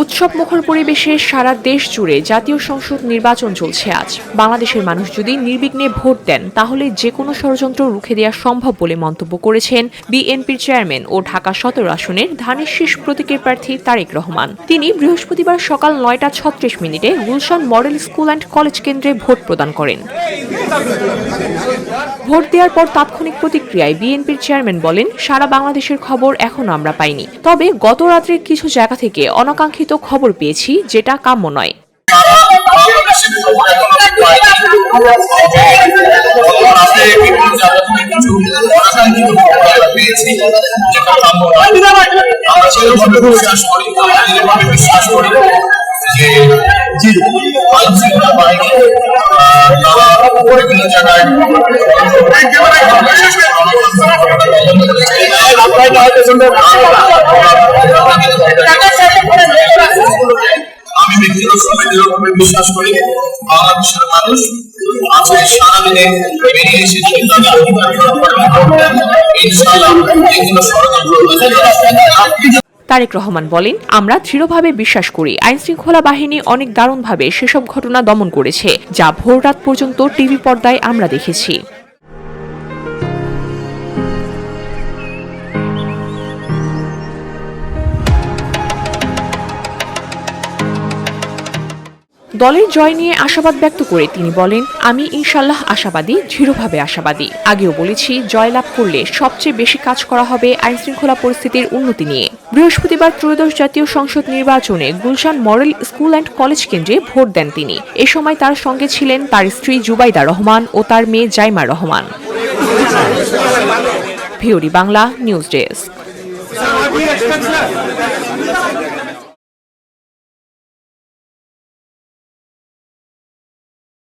উৎসব মুখর পরিবেশে সারা দেশ জুড়ে জাতীয় সংসদ নির্বাচন চলছে আজ। বাংলাদেশের মানুষ যদি নির্বিঘ্নে ভোট দেন তাহলে যে কোনো ষড়যন্ত্র রুখে দেওয়া সম্ভব বলে মন্তব্য করেছেন বিএনপির চেয়ারম্যান ও ঢাকা ১৭ আসনের ধানের শীষ প্রতীকের প্রার্থী তারেক রহমান। তিনি বৃহস্পতিবার সকাল ৯টা ৩৬ Gulshan model school and college কেন্দ্রে ভোট প্রদান করেন। ভোট দেওয়ার পর তাৎক্ষণিক প্রতিক্রিয়ায় বিএনপির চেয়ারম্যান বলেন, সারা বাংলাদেশের খবর এখনো আমরা পাইনি, তবে গত রাত্রে কিছু জায়গা থেকে অনাকাঙ্ক্ষিত খবর পেয়েছি, যেটা কাম্য নয়। আমি ব্যক্তিগতভাবে দৃঢ়ভাবে বিশ্বাস করি বাংলাদেশের মানুষ আজকে সারাদিনে বেরিয়ে এসে ইনশাআল্লাহ এগুলো ষড়যন্ত্র। তারেক রহমান বলেন, আমরা দৃঢ়ভাবে বিশ্বাস করি আইনশৃঙ্খলা বাহিনী অনেক দারুণভাবে সেসব ঘটনা দমন করেছে, যা ভোররাত পর্যন্ত টিভি পর্দায় আমরা দেখেছি। দলের জয় নিয়ে আশাবাদ ব্যক্ত করে তিনি বলেন, আমি ইনশাল্লাহ আশাবাদী, দৃঢ়ভাবে আশাবাদী। আগেও বলেছি, জয়লাভ করলে সবচেয়ে বেশি কাজ করা হবে আইনশৃঙ্খলা পরিস্থিতির উন্নতি নিয়ে। বৃহস্পতিবার ত্রয়োদশ জাতীয় সংসদ নির্বাচনে Gulshan model school and college কেন্দ্রে ভোট দেন তিনি। এ সময় তার সঙ্গে ছিলেন তার স্ত্রী জুবাইদা রহমান ও তার মেয়ে Zaima Rahman. VOD Bangla news desk.